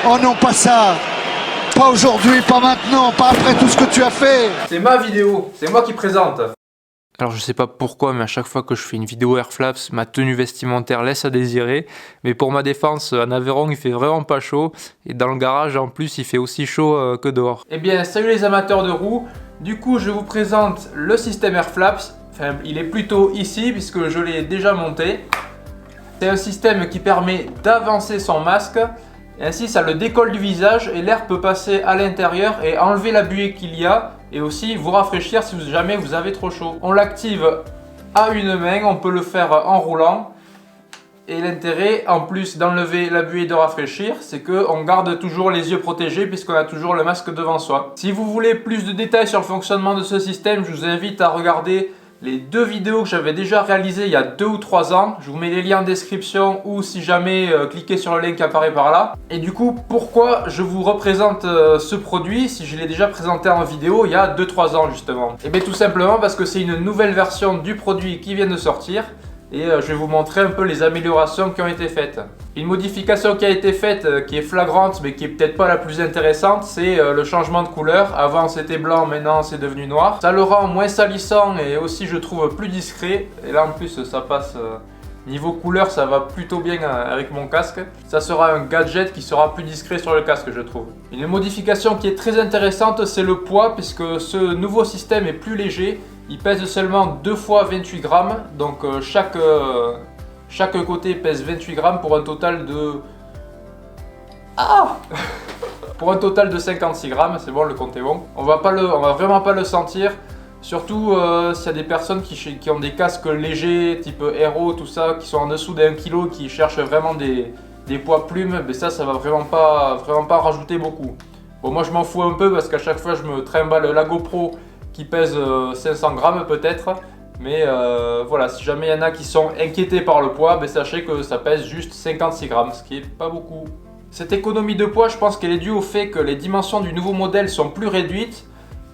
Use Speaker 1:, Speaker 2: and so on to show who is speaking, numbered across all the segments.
Speaker 1: Oh non, pas ça. Pas aujourd'hui, pas maintenant, pas après tout ce que tu as fait.
Speaker 2: C'est ma vidéo, c'est moi qui présente.
Speaker 3: Alors je sais pas pourquoi, mais à chaque fois que je fais une vidéo Airflaps, ma tenue vestimentaire laisse à désirer. Mais pour ma défense, en Aveyron, il fait vraiment pas chaud. Et dans le garage, en plus, il fait aussi chaud que dehors.
Speaker 2: Eh bien, salut les amateurs de roues. Du coup, je vous présente le système Airflaps. Enfin, il est plutôt ici, puisque je l'ai déjà monté. C'est un système qui permet d'avancer son masque. Et ainsi, ça le décolle du visage et l'air peut passer à l'intérieur et enlever la buée qu'il y a. Et aussi vous rafraîchir si jamais vous avez trop chaud. On l'active à une main, on peut le faire en roulant. Et l'intérêt, en plus d'enlever la buée et de rafraîchir, c'est qu'on garde toujours les yeux protégés puisqu'on a toujours le masque devant soi. Si vous voulez plus de détails sur le fonctionnement de ce système, je vous invite à regarder les deux vidéos que j'avais déjà réalisées il y a 2 ou 3 ans. Je vous mets les liens en description ou si jamais, cliquez sur le lien qui apparaît par là. Et du coup, pourquoi je vous représente ce produit si je l'ai déjà présenté en vidéo il y a 2-3 ans justement? Et bien tout simplement parce que c'est une nouvelle version du produit qui vient de sortir. Et je vais vous montrer un peu les améliorations qui ont été faites. Une modification qui a été faite, qui est flagrante mais qui est peut-être pas la plus intéressante, c'est le changement de couleur. Avant c'était blanc, maintenant c'est devenu noir. Ça le rend moins salissant et aussi je trouve plus discret. Et là en plus ça passe, niveau couleur ça va plutôt bien avec mon casque. Ça sera un gadget qui sera plus discret sur le casque je trouve. Une modification qui est très intéressante c'est le poids puisque ce nouveau système est plus léger. Il pèse seulement 2 fois 28 grammes, donc chaque côté pèse 28 grammes pour un total de... Pour un total de 56 grammes, c'est bon, le compte est bon. On va vraiment pas le sentir, surtout s'il y a des personnes qui ont des casques légers, type Aero, tout ça, qui sont en dessous d'1 kg, qui cherchent vraiment des poids plumes, mais ça va vraiment pas rajouter beaucoup. Bon, moi je m'en fous un peu parce qu'à chaque fois je me trimballe la GoPro qui pèse 500 grammes peut-être, mais voilà, si jamais il y en a qui sont inquiétés par le poids, sachez que ça pèse juste 56 grammes, ce qui est pas beaucoup. Cette économie de poids, je pense qu'elle est due au fait que les dimensions du nouveau modèle sont plus réduites,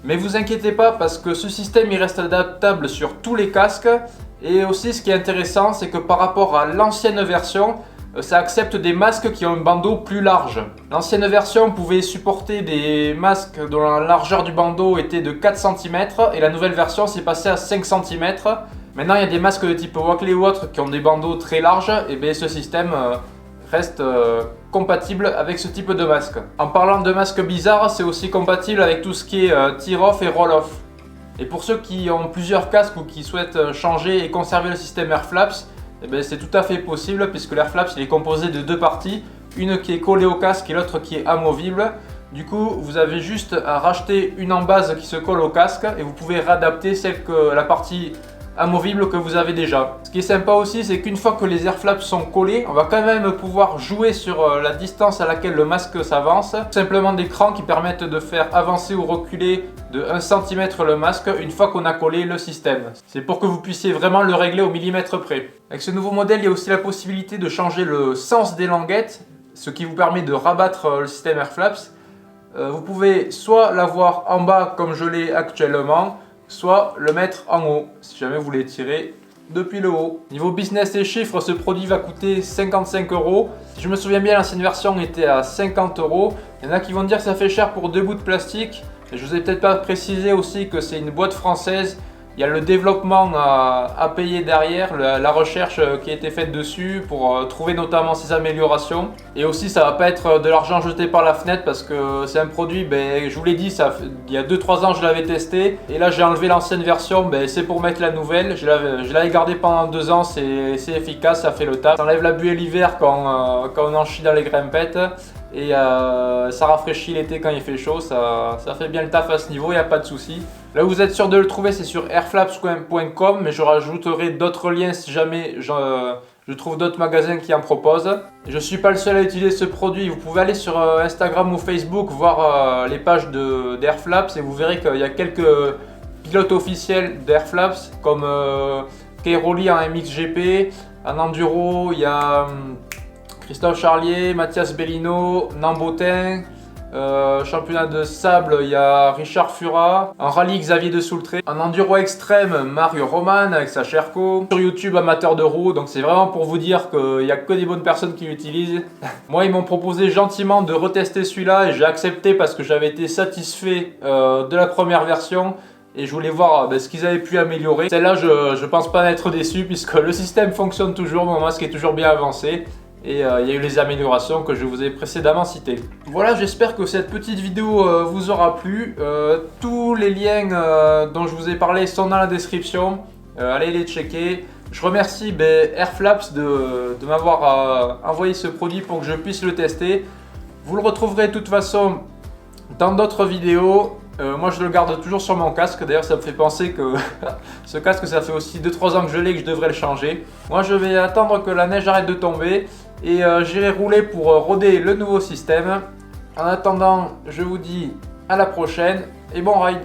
Speaker 2: mais vous inquiétez pas parce que ce système il reste adaptable sur tous les casques, et aussi ce qui est intéressant, c'est que par rapport à l'ancienne version, ça accepte des masques qui ont un bandeau plus large. L'ancienne version pouvait supporter des masques dont la largeur du bandeau était de 4 cm et la nouvelle version s'est passée à 5 cm. Maintenant il y a des masques de type Oakley ou autres qui ont des bandeaux très larges et bien ce système reste compatible avec ce type de masque. En parlant de masques bizarres, c'est aussi compatible avec tout ce qui est tear-off et roll-off. Et pour ceux qui ont plusieurs casques ou qui souhaitent changer et conserver le système Airflaps, c'est tout à fait possible puisque l'Airflaps il est composé de 2 parties, une qui est collée au casque et l'autre qui est amovible. Du coup, vous avez juste à racheter une en base qui se colle au casque et vous pouvez réadapter la partie amovible que vous avez déjà. Ce qui est sympa aussi, c'est qu'une fois que les Airflaps sont collés, on va quand même pouvoir jouer sur la distance à laquelle le masque s'avance. Tout simplement des crans qui permettent de faire avancer ou reculer de 1 cm le masque une fois qu'on a collé le système. C'est pour que vous puissiez vraiment le régler au millimètre près. Avec ce nouveau modèle, il y a aussi la possibilité de changer le sens des languettes, ce qui vous permet de rabattre le système Airflaps. Vous pouvez soit l'avoir en bas comme je l'ai actuellement, soit le mettre en haut, si jamais vous voulez tirer depuis le haut. Niveau business et chiffres, ce produit va coûter 55 €. Si je me souviens bien, l'ancienne version était à 50 €. Il y en a qui vont dire que ça fait cher pour 2 bouts de plastique. Et je vous ai peut-être pas précisé aussi que c'est une boîte française. Il y a le développement à payer derrière, la recherche qui a été faite dessus pour trouver notamment ces améliorations. Et aussi ça va pas être de l'argent jeté par la fenêtre parce que c'est un produit, je vous l'ai dit, il y a 2-3 ans je l'avais testé. Et là j'ai enlevé l'ancienne version, c'est pour mettre la nouvelle. Je l'avais gardé pendant 2 ans, c'est efficace, ça fait le taf. Ça enlève la buée l'hiver quand on en chie dans les grimpettes. Et ça rafraîchit l'été quand il fait chaud, ça fait bien le taf à ce niveau, il n'y a pas de souci. Là où vous êtes sûr de le trouver, c'est sur airflaps.com, mais je rajouterai d'autres liens si jamais je trouve d'autres magasins qui en proposent. Je ne suis pas le seul à utiliser ce produit, vous pouvez aller sur Instagram ou Facebook voir les pages d'Airflaps et vous verrez qu'il y a quelques pilotes officiels d'Airflaps comme Cairoli en MXGP, en Enduro, il y a Christophe Charlier, Mathias Bellino, Nambotin, Championnat de sable, il y a Richard Fura. En rallye, Xavier de Soultré. En enduro extrême, Mario Roman avec sa Sherco. Sur YouTube, amateur de roues. Donc c'est vraiment pour vous dire qu'il n'y a que des bonnes personnes qui l'utilisent. Moi, ils m'ont proposé gentiment de retester celui-là et j'ai accepté parce que j'avais été satisfait de la première version. Et je voulais voir ce qu'ils avaient pu améliorer. Celle-là, je pense pas être déçu puisque le système fonctionne toujours, mon masque est toujours bien avancé. Et il y a eu les améliorations que je vous ai précédemment citées. Voilà, j'espère que cette petite vidéo vous aura plu. Tous les liens dont je vous ai parlé sont dans la description. Allez les checker. Je remercie Airflaps de m'avoir envoyé ce produit pour que je puisse le tester. Vous le retrouverez de toute façon dans d'autres vidéos. Moi je le garde toujours sur mon casque, d'ailleurs ça me fait penser que ce casque ça fait aussi 2-3 ans que je l'ai et que je devrais le changer. Moi je vais attendre que la neige arrête de tomber et j'irai rouler pour roder le nouveau système. En attendant je vous dis à la prochaine et bon ride.